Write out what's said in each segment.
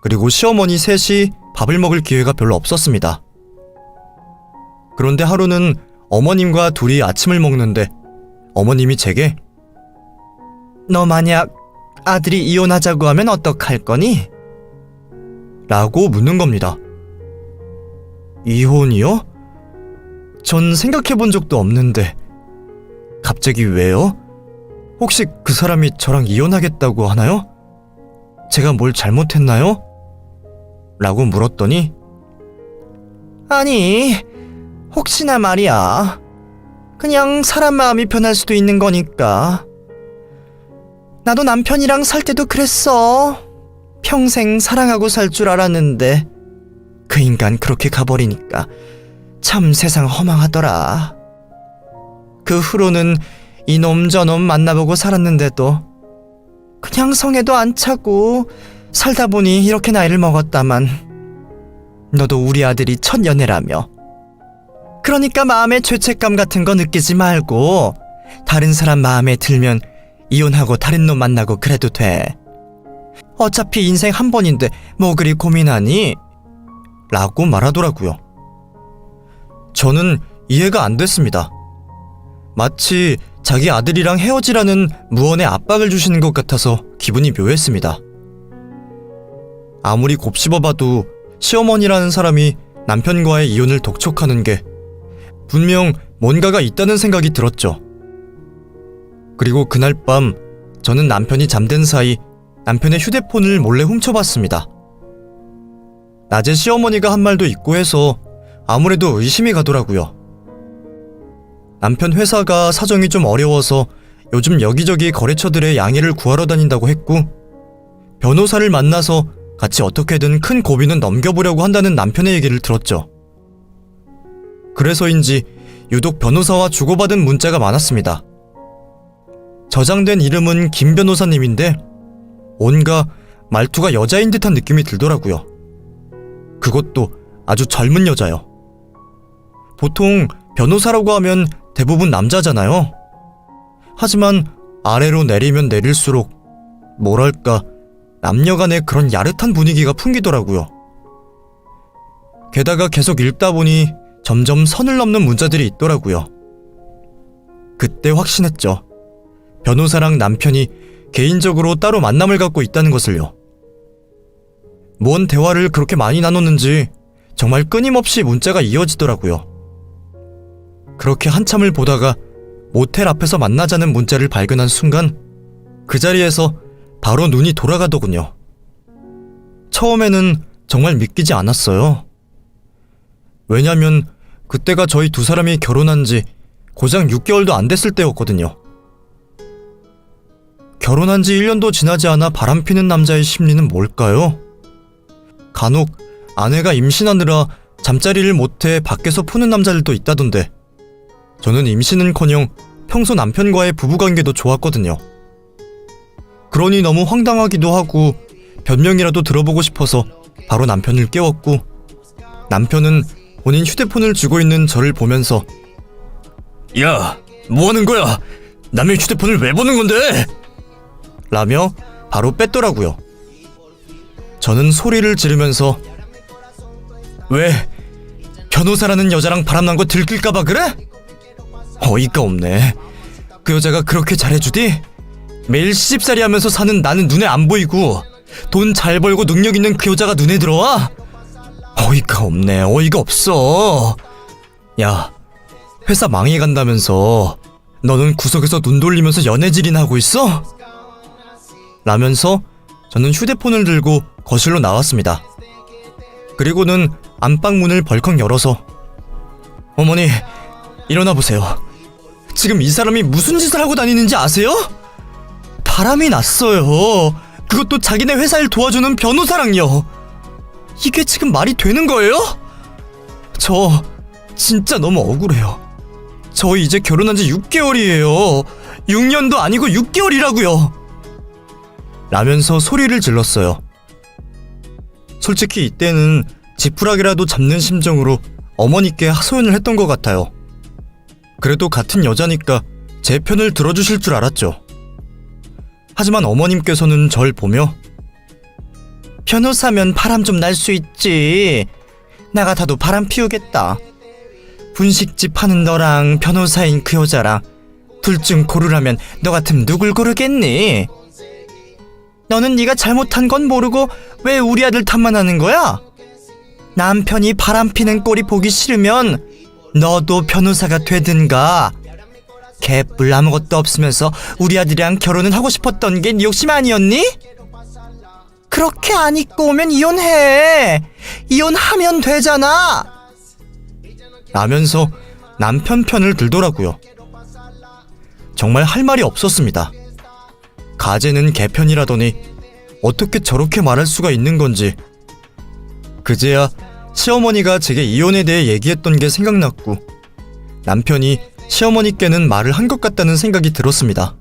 그리고 시어머니 셋이 밥을 먹을 기회가 별로 없었습니다. 그런데 하루는 어머님과 둘이 아침을 먹는데 어머님이 제게 "너 만약 아들이 이혼하자고 하면 어떡할 거니?" 라고 묻는 겁니다. 이혼이요? 전 생각해본 적도 없는데 갑자기 왜요? 혹시 그 사람이 저랑 이혼하겠다고 하나요? 제가 뭘 잘못했나요? 라고 물었더니 "아니, 혹시나 말이야. 그냥 사람 마음이 변할 수도 있는 거니까. 나도 남편이랑 살 때도 그랬어. 평생 사랑하고 살 줄 알았는데 그 인간 그렇게 가버리니까 참 세상 허망하더라. 그 후로는 이놈 저놈 만나보고 살았는데도 그냥 성에도 안 차고 살다 보니 이렇게 나이를 먹었다만 너도 우리 아들이 첫 연애라며. 그러니까 마음에 죄책감 같은 거 느끼지 말고 다른 사람 마음에 들면 이혼하고 다른 놈 만나고 그래도 돼. 어차피 인생 한 번인데 뭐 그리 고민하니?" 라고 말하더라고요. 저는 이해가 안 됐습니다. 마치 자기 아들이랑 헤어지라는 무언의 압박을 주시는 것 같아서 기분이 묘했습니다. 아무리 곱씹어봐도 시어머니라는 사람이 남편과의 이혼을 독촉하는 게 분명 뭔가가 있다는 생각이 들었죠. 그리고 그날 밤 저는 남편이 잠든 사이 남편의 휴대폰을 몰래 훔쳐봤습니다. 낮에 시어머니가 한 말도 있고 해서 아무래도 의심이 가더라고요. 남편 회사가 사정이 좀 어려워서 요즘 여기저기 거래처들의 양해를 구하러 다닌다고 했고, 변호사를 만나서 같이 어떻게든 큰 고비는 넘겨보려고 한다는 남편의 얘기를 들었죠. 그래서인지 유독 변호사와 주고받은 문자가 많았습니다. 저장된 이름은 김 변호사님인데 뭔가 말투가 여자인 듯한 느낌이 들더라고요. 그것도 아주 젊은 여자요. 보통 변호사라고 하면 대부분 남자잖아요. 하지만 아래로 내리면 내릴수록 뭐랄까 남녀간의 그런 야릇한 분위기가 풍기더라고요. 게다가 계속 읽다 보니 점점 선을 넘는 문자들이 있더라고요. 그때 확신했죠. 변호사랑 남편이 개인적으로 따로 만남을 갖고 있다는 것을요. 뭔 대화를 그렇게 많이 나눴는지 정말 끊임없이 문자가 이어지더라고요. 그렇게 한참을 보다가 모텔 앞에서 만나자는 문자를 발견한 순간 그 자리에서 바로 눈이 돌아가더군요. 처음에는 정말 믿기지 않았어요. 왜냐면 그때가 저희 두 사람이 결혼한 지 고작 6개월도 안 됐을 때였거든요. 결혼한 지 1년도 지나지 않아 바람피는 남자의 심리는 뭘까요? 간혹 아내가 임신하느라 잠자리를 못해 밖에서 푸는 남자들도 있다던데 저는 임신은커녕 평소 남편과의 부부관계도 좋았거든요. 그러니 너무 황당하기도 하고 변명이라도 들어보고 싶어서 바로 남편을 깨웠고, 남편은 본인 휴대폰을 쥐고 있는 저를 보면서 "야, 뭐하는 거야? 남의 휴대폰을 왜 보는 건데?" 라며 바로 뺐더라고요. 저는 소리를 지르면서 "왜? 변호사라는 여자랑 바람난 거 들킬까봐 그래? 어이가 없네. 그 여자가 그렇게 잘해주디? 매일 시집살이 하면서 사는 나는 눈에 안 보이고 돈 잘 벌고 능력 있는 그 여자가 눈에 들어와? 어이가 없네. 어이가 없어. 야, 회사 망해간다면서 너는 구석에서 눈 돌리면서 연애질이나 하고 있어?" 라면서 저는 휴대폰을 들고 거실로 나왔습니다. 그리고는 안방문을 벌컥 열어서 "어머니, 일어나 보세요. 지금 이 사람이 무슨 짓을 하고 다니는지 아세요? 바람이 났어요. 그것도 자기네 회사 일 도와주는 변호사랑요. 이게 지금 말이 되는 거예요? 저 진짜 너무 억울해요. 저 이제 결혼한 지 6개월이에요. 6년도 아니고 6개월이라고요. 라면서 소리를 질렀어요. 솔직히 이때는 지푸라기라도 잡는 심정으로 어머니께 하소연을 했던 것 같아요. 그래도 같은 여자니까 제 편을 들어주실 줄 알았죠. 하지만 어머님께서는 절 보며 변호사면 바람 좀 날 수 있지. 나 같아도 바람 피우겠다. 분식집 하는 너랑 변호사인 그 여자랑 둘 중 고르라면 너 같으면 누굴 고르겠니? 너는 네가 잘못한 건 모르고 왜 우리 아들 탓만 하는 거야? 남편이 바람 피는 꼴이 보기 싫으면 너도 변호사가 되든가. 개뿔 아무것도 없으면서 우리 아들이랑 결혼은 하고 싶었던 게 네 욕심 아니었니? 그렇게 안 입고 오면 이혼해. 이혼하면 되잖아. 라면서 남편 편을 들더라고요. 정말 할 말이 없었습니다. 가재는 개편이라더니 어떻게 저렇게 말할 수가 있는 건지. 그제야 시어머니가 제게 이혼에 대해 얘기했던 게 생각났고 남편이 시어머니께는 말을 한 것 같다는 생각이 들었습니다.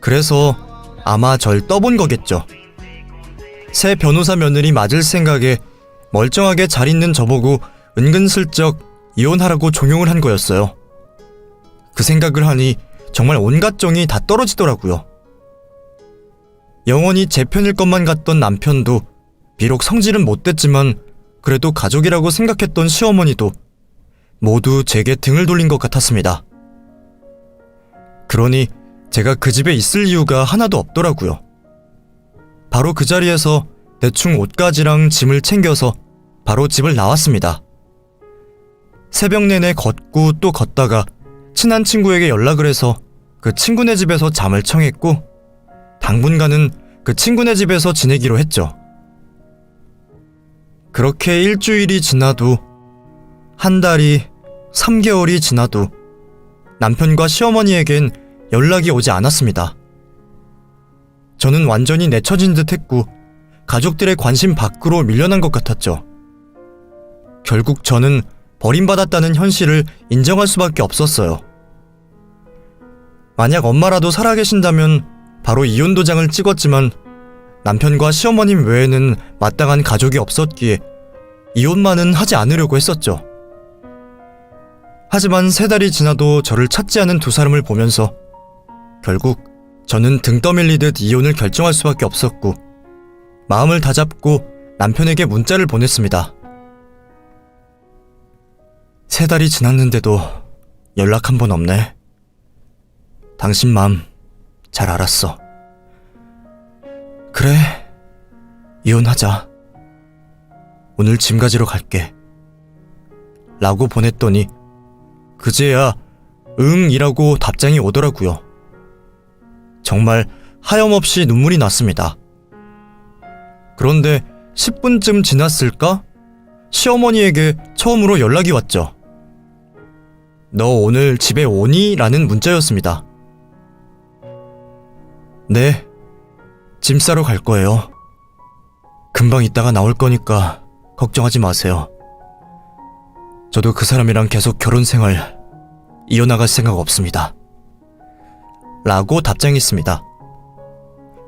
그래서 아마 절 떠본 거겠죠. 새 변호사 며느리 맞을 생각에 멀쩡하게 잘 있는 저보고 은근슬쩍 이혼하라고 종용을 한 거였어요. 그 생각을 하니 정말 온갖 정이 다 떨어지더라고요. 영원히 제 편일 것만 같던 남편도 비록 성질은 못됐지만 그래도 가족이라고 생각했던 시어머니도 모두 제게 등을 돌린 것 같았습니다. 그러니 제가 그 집에 있을 이유가 하나도 없더라고요. 바로 그 자리에서 대충 옷가지랑 짐을 챙겨서 바로 집을 나왔습니다. 새벽 내내 걷고 또 걷다가 친한 친구에게 연락을 해서 그 친구네 집에서 잠을 청했고 당분간은 그 친구네 집에서 지내기로 했죠. 그렇게 일주일이 지나도 한 달이 3개월이 지나도 남편과 시어머니에겐 연락이 오지 않았습니다. 저는 완전히 내쳐진 듯 했고 가족들의 관심 밖으로 밀려난 것 같았죠. 결국 저는 버림받았다는 현실을 인정할 수밖에 없었어요. 만약 엄마라도 살아계신다면 바로 이혼 도장을 찍었지만 남편과 시어머님 외에는 마땅한 가족이 없었기에 이혼만은 하지 않으려고 했었죠. 하지만 3달이 지나도 저를 찾지 않은 두 사람을 보면서 결국 저는 등 떠밀리듯 이혼을 결정할 수밖에 없었고 마음을 다잡고 남편에게 문자를 보냈습니다. 3달이 지났는데도 연락 한 번 없네. 당신 마음 잘 알았어. 그래, 이혼하자. 오늘 짐 가지러 갈게. 라고 보냈더니 그제야 응 이라고 답장이 오더라고요. 정말 하염없이 눈물이 났습니다. 그런데 10분쯤 지났을까? 시어머니에게 처음으로 연락이 왔죠. 너 오늘 집에 오니? 라는 문자였습니다. 네, 짐 싸러 갈 거예요. 금방 있다가 나올 거니까 걱정하지 마세요. 저도 그 사람이랑 계속 결혼 생활 이어나갈 생각 없습니다. 라고 답장했습니다.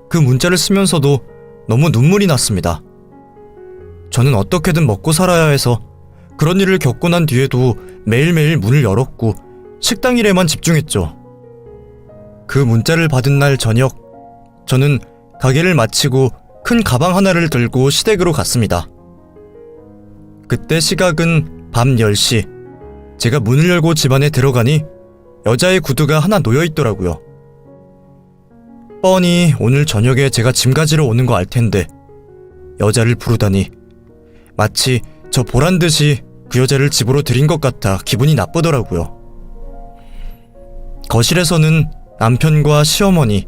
그 문자를 쓰면서도 너무 눈물이 났습니다. 저는 어떻게든 먹고 살아야 해서 그런 일을 겪고 난 뒤에도 매일매일 문을 열었고 식당 일에만 집중했죠. 그 문자를 받은 날 저녁, 저는 가게를 마치고 큰 가방 하나를 들고 시댁으로 갔습니다. 그때 시각은 밤 10시. 제가 문을 열고 집 안에 들어가니 여자의 구두가 하나 놓여있더라고요. 뻔히 오늘 저녁에 제가 짐 가지러 오는 거 알 텐데 여자를 부르다니 마치 저 보란듯이 그 여자를 집으로 들인 것 같아 기분이 나쁘더라고요. 거실에서는 남편과 시어머니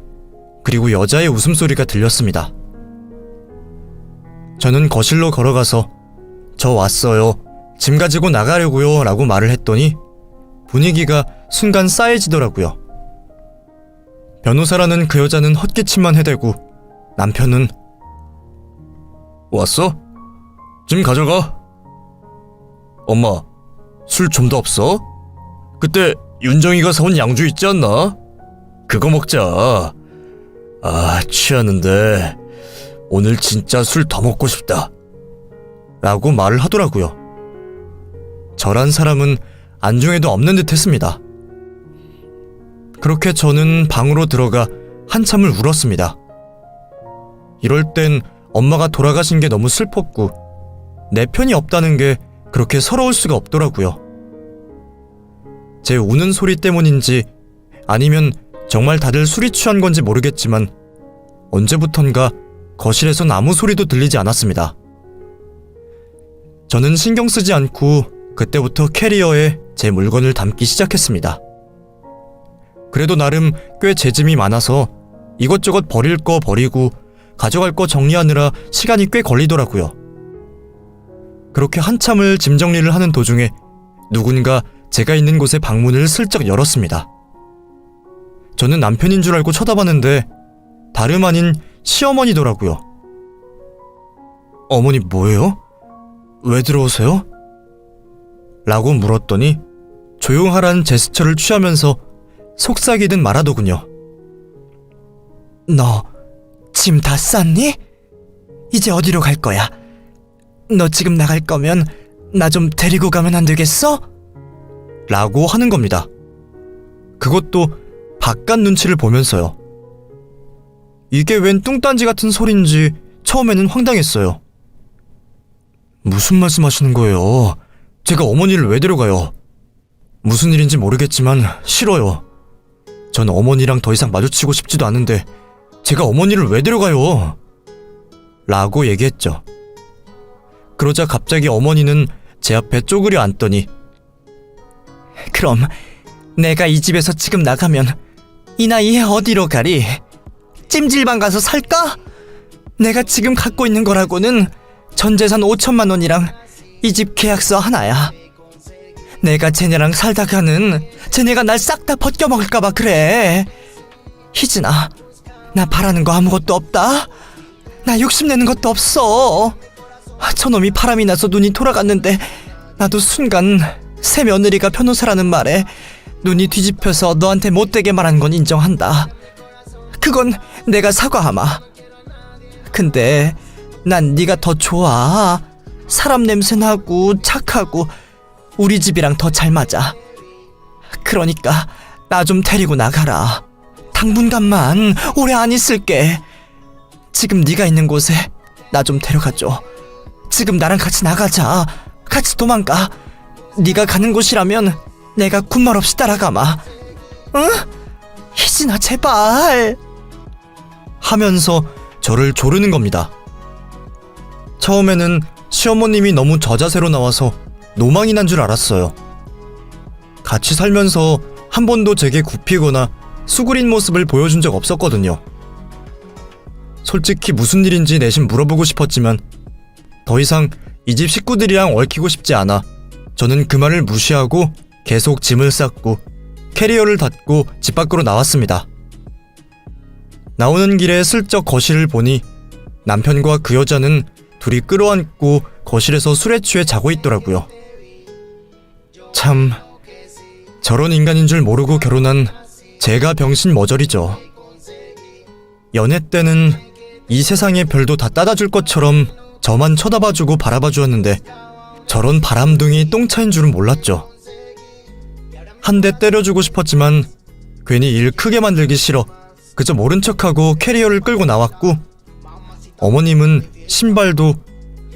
그리고 여자의 웃음소리가 들렸습니다. 저는 거실로 걸어가서 저 왔어요. 짐 가지고 나가려고요 라고 말을 했더니 분위기가 순간 싸해지더라고요. 변호사라는 그 여자는 헛기침만 해대고 남편은 왔어? 짐 가져가. 엄마, 술 좀 더 없어? 그때 윤정이가 사온 양주 있지 않나? 그거 먹자. 아, 취하는데 오늘 진짜 술 더 먹고 싶다. 라고 말을 하더라고요. 저란 사람은 안중에도 없는 듯 했습니다. 그렇게 저는 방으로 들어가 한참을 울었습니다. 이럴 땐 엄마가 돌아가신 게 너무 슬펐고 내 편이 없다는 게 그렇게 서러울 수가 없더라고요. 제 우는 소리 때문인지 아니면 정말 다들 술이 취한 건지 모르겠지만 언제부턴가 거실에선 아무 소리도 들리지 않았습니다. 저는 신경 쓰지 않고 그때부터 캐리어에 제 물건을 담기 시작했습니다. 그래도 나름 꽤 재짐이 많아서 이것저것 버릴 거 버리고 가져갈 거 정리하느라 시간이 꽤 걸리더라고요. 그렇게 한참을 짐 정리를 하는 도중에 누군가 제가 있는 곳의 방문을 슬쩍 열었습니다. 저는 남편인 줄 알고 쳐다봤는데 다름 아닌 시어머니더라고요. 어머니 뭐예요? 왜 들어오세요? 라고 물었더니 조용하란 제스처를 취하면서 속삭이듯 말하더군요. 너 짐 다 쌌니? 이제 어디로 갈 거야? 너 지금 나갈 거면 나 좀 데리고 가면 안 되겠어? 라고 하는 겁니다. 그것도 바깥 눈치를 보면서요. 이게 웬 뚱딴지 같은 소린지 처음에는 황당했어요. 무슨 말씀하시는 거예요? 제가 어머니를 왜 데려가요? 무슨 일인지 모르겠지만 싫어요. 전 어머니랑 더 이상 마주치고 싶지도 않은데 제가 어머니를 왜 데려가요? 라고 얘기했죠. 그러자 갑자기 어머니는 제 앞에 쪼그려 앉더니 그럼 내가 이 집에서 지금 나가면 이 나이에 어디로 가리? 찜질방 가서 살까? 내가 지금 갖고 있는 거라고는 전 재산 5천만 원이랑 이 집 계약서 하나야. 내가 쟤네랑 살다가는 쟤네가 날 싹 다 벗겨먹을까봐 그래. 희진아, 나 바라는 거 아무것도 없다. 나 욕심내는 것도 없어. 저놈이 바람이 나서 눈이 돌아갔는데 나도 순간 새 며느리가 변호사라는 말에 눈이 뒤집혀서 너한테 못되게 말한 건 인정한다. 그건 내가 사과하마. 근데 난 네가 더 좋아. 사람 냄새 나고 착하고 우리 집이랑 더 잘 맞아. 그러니까 나 좀 데리고 나가라. 당분간만, 오래 안 있을게. 지금 네가 있는 곳에 나 좀 데려가줘. 지금 나랑 같이 나가자. 같이 도망가. 네가 가는 곳이라면 내가 군말 없이 따라가마. 응? 희진아 제발. 하면서 저를 조르는 겁니다. 처음에는 시어머님이 너무 저자세로 나와서 노망이 난 줄 알았어요. 같이 살면서 한 번도 제게 굽히거나 수그린 모습을 보여준 적 없었거든요. 솔직히 무슨 일인지 내심 물어보고 싶었지만 더 이상 이 집 식구들이랑 얽히고 싶지 않아 저는 그 말을 무시하고 계속 짐을 쌌고 캐리어를 닫고 집 밖으로 나왔습니다. 나오는 길에 슬쩍 거실을 보니 남편과 그 여자는 둘이 끌어안고 거실에서 술에 취해 자고 있더라고요. 참, 저런 인간인 줄 모르고 결혼한 제가 병신 머저리죠. 연애 때는 이 세상의 별도 다 따다줄 것처럼 저만 쳐다봐주고 바라봐주었는데 저런 바람둥이 똥차인 줄은 몰랐죠. 한 대 때려주고 싶었지만 괜히 일 크게 만들기 싫어 그저 모른 척하고 캐리어를 끌고 나왔고 어머님은 신발도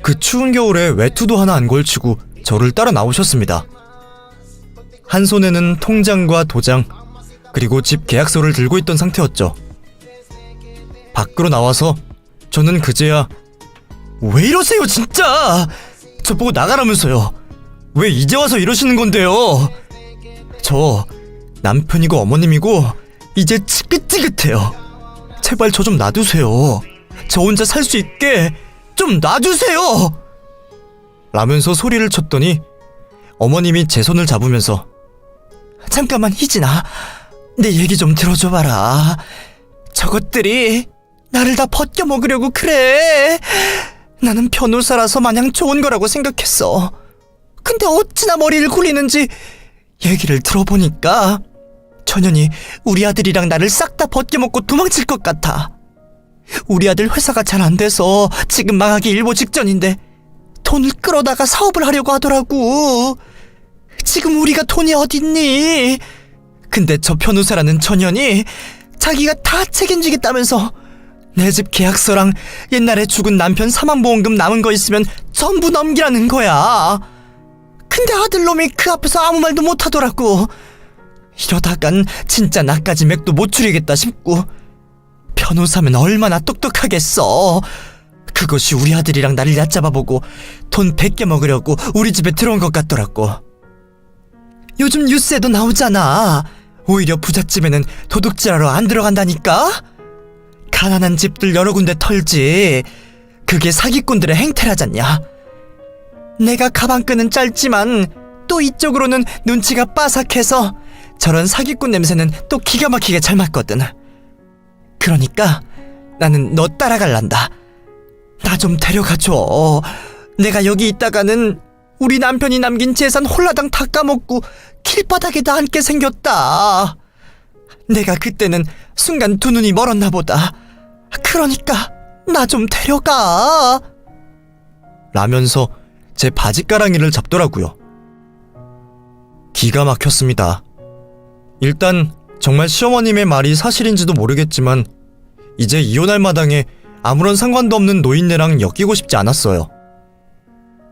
그 추운 겨울에 외투도 하나 안 걸치고 저를 따라 나오셨습니다. 한 손에는 통장과 도장 그리고 집 계약서를 들고 있던 상태였죠. 밖으로 나와서 저는 그제야 왜 이러세요 진짜! 저보고 나가라면서요. 왜 이제 와서 이러시는 건데요. 저 남편이고 어머님이고 이제 지긋지긋해요. 제발 저 좀 놔두세요. 저 혼자 살 수 있게 좀 놔두세요. 라면서 소리를 쳤더니 어머님이 제 손을 잡으면서 잠깐만 희진아, 내 얘기 좀 들어줘봐라. 저것들이 나를 다 벗겨먹으려고 그래. 나는 변호사라서 마냥 좋은 거라고 생각했어. 근데 어찌나 머리를 굴리는지 얘기를 들어보니까 천연이 우리 아들이랑 나를 싹 다 벗겨먹고 도망칠 것 같아. 우리 아들 회사가 잘 안 돼서 지금 망하기 일보 직전인데 돈을 끌어다가 사업을 하려고 하더라고. 지금 우리가 돈이 어딨니? 근데 저 변호사라는 천연이 자기가 다 책임지겠다면서 내 집 계약서랑 옛날에 죽은 남편 사망보험금 남은 거 있으면 전부 넘기라는 거야. 근데 아들놈이 그 앞에서 아무 말도 못하더라고. 이러다간 진짜 나까지 맥도 못 추리겠다 싶고. 변호사면 얼마나 똑똑하겠어. 그것이 우리 아들이랑 나를 얕잡아보고 돈 100개 먹으려고 우리 집에 들어온 것 같더라고. 요즘 뉴스에도 나오잖아. 오히려 부잣집에는 도둑질하러 안 들어간다니까? 가난한 집들 여러 군데 털지. 그게 사기꾼들의 행태라잖냐. 내가 가방끈은 짧지만 또 이쪽으로는 눈치가 빠삭해서 저런 사기꾼 냄새는 또 기가 막히게 잘 맡거든. 그러니까 나는 너 따라갈란다. 나 좀 데려가줘. 내가 여기 있다가는 우리 남편이 남긴 재산 홀라당 다 까먹고 길바닥에다 앉게 생겼다. 내가 그때는 순간 두 눈이 멀었나 보다. 그러니까 나 좀 데려가. 라면서 제 바지가랑이를 잡더라고요. 기가 막혔습니다. 일단 정말 시어머님의 말이 사실인지도 모르겠지만 이제 이혼할 마당에 아무런 상관도 없는 노인네랑 엮이고 싶지 않았어요.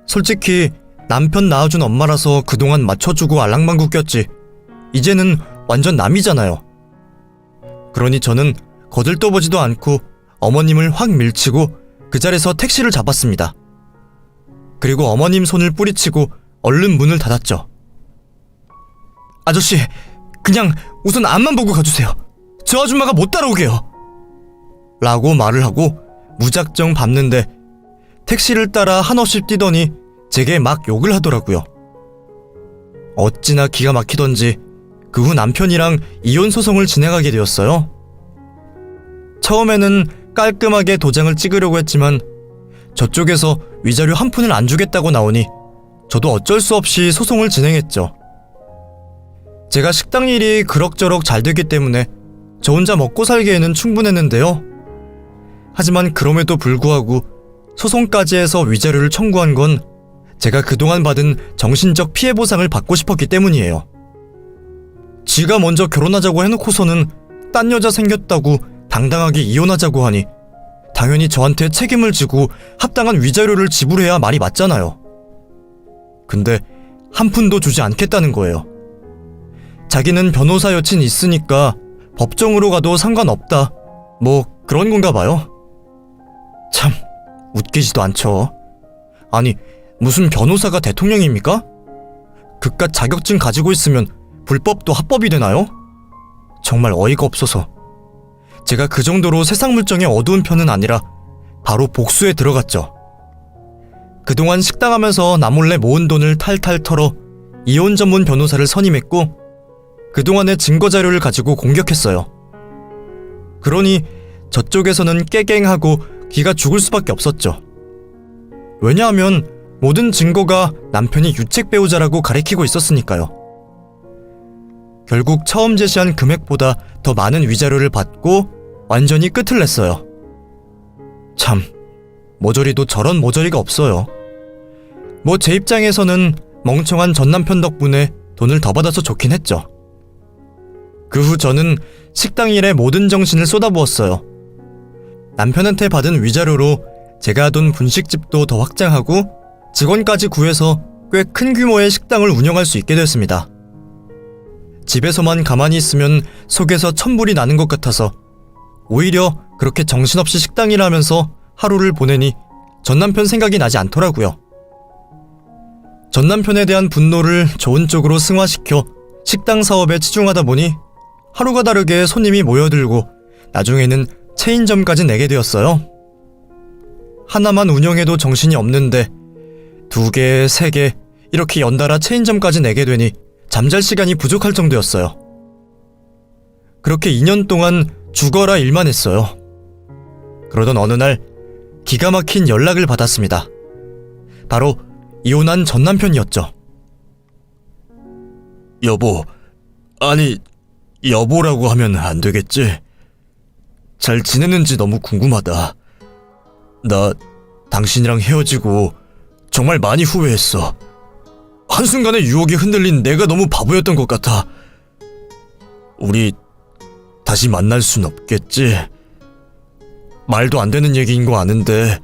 솔직히 남편 낳아준 엄마라서 그동안 맞춰주고 알랑방구 꼈지 이제는 완전 남이잖아요. 그러니 저는 거들떠보지도 않고 어머님을 확 밀치고 그 자리에서 택시를 잡았습니다. 그리고 어머님 손을 뿌리치고 얼른 문을 닫았죠. 아저씨, 그냥 우선 앞만 보고 가주세요. 저 아줌마가 못 따라오게요. 라고 말을 하고 무작정 밟는데 택시를 따라 한없이 뛰더니 제게 막 욕을 하더라고요. 어찌나 기가 막히던지 그 후 남편이랑 이혼 소송을 진행하게 되었어요. 처음에는 깔끔하게 도장을 찍으려고 했지만 저쪽에서 위자료 한 푼을 안 주겠다고 나오니 저도 어쩔 수 없이 소송을 진행했죠. 제가 식당 일이 그럭저럭 잘 되기 때문에 저 혼자 먹고 살기에는 충분했는데요. 하지만 그럼에도 불구하고 소송까지 해서 위자료를 청구한 건 제가 그동안 받은 정신적 피해 보상을 받고 싶었기 때문이에요. 지가 먼저 결혼하자고 해놓고서는 딴 여자 생겼다고 당당하게 이혼하자고 하니 당연히 저한테 책임을 지고 합당한 위자료를 지불해야 말이 맞잖아요. 근데 한 푼도 주지 않겠다는 거예요. 자기는 변호사 여친 있으니까 법정으로 가도 상관없다. 뭐 그런 건가 봐요. 참 웃기지도 않죠. 아니 무슨 변호사가 대통령입니까? 그깟 자격증 가지고 있으면 불법도 합법이 되나요? 정말 어이가 없어서 제가 그 정도로 세상 물정에 어두운 편은 아니라 바로 복수에 들어갔죠. 그동안 식당하면서 나몰래 모은 돈을 탈탈 털어 이혼 전문 변호사를 선임했고 그동안의 증거자료를 가지고 공격했어요. 그러니 저쪽에서는 깨갱하고 기가 죽을 수밖에 없었죠. 왜냐하면 모든 증거가 남편이 유책 배우자라고 가리키고 있었으니까요. 결국 처음 제시한 금액보다 더 많은 위자료를 받고 완전히 끝을 냈어요. 참, 모조리도 저런 모조리가 없어요. 뭐 제 입장에서는 멍청한 전남편 덕분에 돈을 더 받아서 좋긴 했죠. 그 후 저는 식당 일에 모든 정신을 쏟아부었어요. 남편한테 받은 위자료로 제가 하던 분식집도 더 확장하고 직원까지 구해서 꽤 큰 규모의 식당을 운영할 수 있게 됐습니다. 집에서만 가만히 있으면 속에서 천불이 나는 것 같아서 오히려 그렇게 정신없이 식당 일하면서 하루를 보내니 전남편 생각이 나지 않더라고요. 전남편에 대한 분노를 좋은 쪽으로 승화시켜 식당 사업에 치중하다 보니 하루가 다르게 손님이 모여들고 나중에는 체인점까지 내게 되었어요. 하나만 운영해도 정신이 없는데 2개, 3개 이렇게 연달아 체인점까지 내게 되니 잠잘 시간이 부족할 정도였어요. 그렇게 2년 동안 죽어라 일만 했어요. 그러던 어느 날 기가 막힌 연락을 받았습니다. 바로 이혼한 전남편이었죠. 여보, 아니 여보라고 하면 안 되겠지? 잘 지내는지 너무 궁금하다. 나 당신이랑 헤어지고 정말 많이 후회했어. 한순간에 유혹에 흔들린 내가 너무 바보였던 것 같아. 우리 다시 만날 순 없겠지? 말도 안 되는 얘기인 거 아는데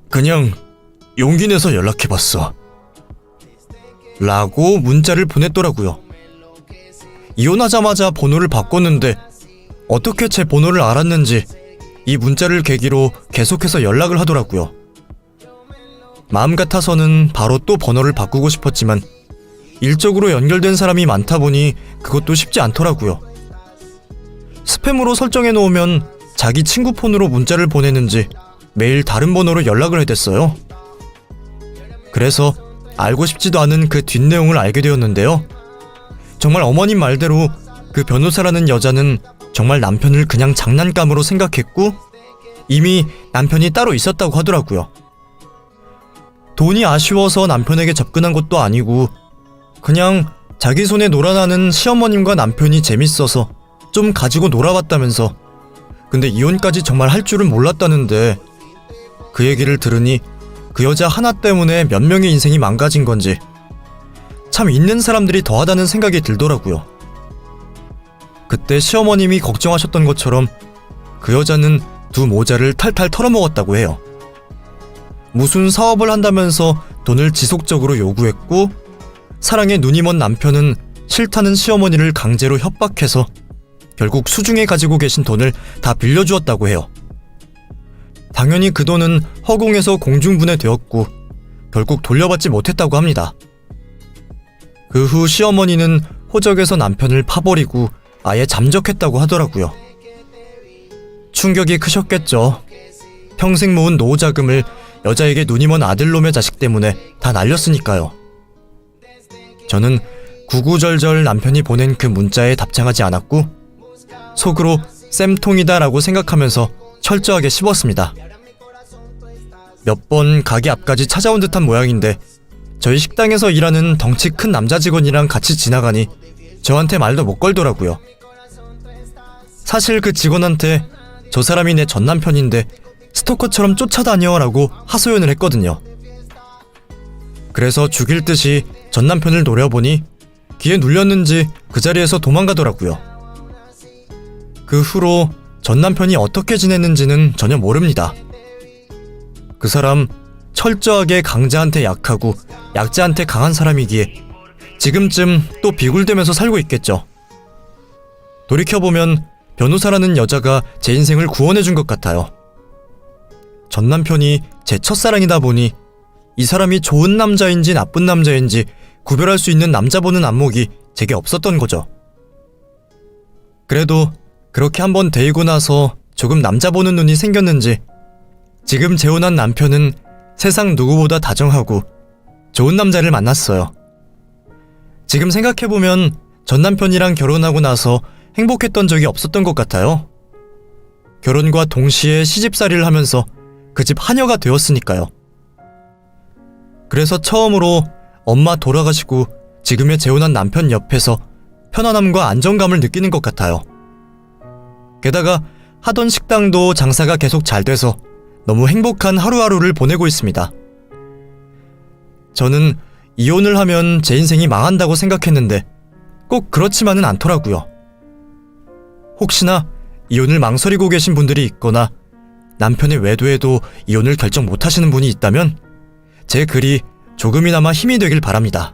그냥 용기 내서 연락해봤어. 라고 문자를 보냈더라고요. 이혼하자마자 번호를 바꿨는데 어떻게 제 번호를 알았는지 이 문자를 계기로 계속해서 연락을 하더라고요. 마음 같아서는 바로 또 번호를 바꾸고 싶었지만 일적으로 연결된 사람이 많다 보니 그것도 쉽지 않더라고요. 스팸으로 설정해 놓으면 자기 친구 폰으로 문자를 보내는지 매일 다른 번호로 연락을 해댔어요. 그래서 알고 싶지도 않은 그 뒷내용을 알게 되었는데요. 정말 어머님 말대로 그 변호사라는 여자는 정말 남편을 그냥 장난감으로 생각했고 이미 남편이 따로 있었다고 하더라고요. 돈이 아쉬워서 남편에게 접근한 것도 아니고 그냥 자기 손에 놀아나는 시어머님과 남편이 재밌어서 좀 가지고 놀아봤다면서. 근데 이혼까지 정말 할 줄은 몰랐다는데 그 얘기를 들으니 그 여자 하나 때문에 몇 명의 인생이 망가진 건지 참 있는 사람들이 더하다는 생각이 들더라고요. 그때 시어머님이 걱정하셨던 것처럼 그 여자는 두 모자를 탈탈 털어먹었다고 해요. 무슨 사업을 한다면서 돈을 지속적으로 요구했고 사랑에 눈이 먼 남편은 싫다는 시어머니를 강제로 협박해서 결국 수중에 가지고 계신 돈을 다 빌려주었다고 해요. 당연히 그 돈은 허공에서 공중분해되었고 결국 돌려받지 못했다고 합니다. 그 후 시어머니는 호적에서 남편을 파버리고 아예 잠적했다고 하더라고요. 충격이 크셨겠죠. 평생 모은 노후 자금을 여자에게 눈이 먼 아들놈의 자식 때문에 다 날렸으니까요. 저는 구구절절 남편이 보낸 그 문자에 답장하지 않았고 속으로 쌤통이다 라고 생각하면서 철저하게 씹었습니다. 몇 번 가게 앞까지 찾아온 듯한 모양인데 저희 식당에서 일하는 덩치 큰 남자 직원이랑 같이 지나가니 저한테 말도 못 걸더라고요. 사실 그 직원한테 저 사람이 내 전남편인데 스토커처럼 쫓아다녀 라고 하소연을 했거든요. 그래서 죽일 듯이 전남편을 노려보니 귀에 눌렸는지 그 자리에서 도망가더라고요. 그 후로 전남편이 어떻게 지냈는지는 전혀 모릅니다. 그 사람 철저하게 강자한테 약하고 약자한테 강한 사람이기에 지금쯤 또 비굴대면서 살고 있겠죠. 돌이켜보면 변호사라는 여자가 제 인생을 구원해준 것 같아요. 전남편이 제 첫사랑이다 보니 이 사람이 좋은 남자인지 나쁜 남자인지 구별할 수 있는 남자 보는 안목이 제게 없었던 거죠. 그래도 그렇게 한번 데이고 나서 조금 남자 보는 눈이 생겼는지 지금 재혼한 남편은 세상 누구보다 다정하고 좋은 남자를 만났어요. 지금 생각해보면 전 남편이랑 결혼하고 나서 행복했던 적이 없었던 것 같아요. 결혼과 동시에 시집살이를 하면서 그 집 하녀가 되었으니까요. 그래서 처음으로 엄마 돌아가시고 지금의 재혼한 남편 옆에서 편안함과 안정감을 느끼는 것 같아요. 게다가 하던 식당도 장사가 계속 잘 돼서 너무 행복한 하루하루를 보내고 있습니다. 저는 이혼을 하면 제 인생이 망한다고 생각했는데 꼭 그렇지만은 않더라고요. 혹시나 이혼을 망설이고 계신 분들이 있거나 남편의 외도에도 이혼을 결정 못하시는 분이 있다면 제 글이 조금이나마 힘이 되길 바랍니다.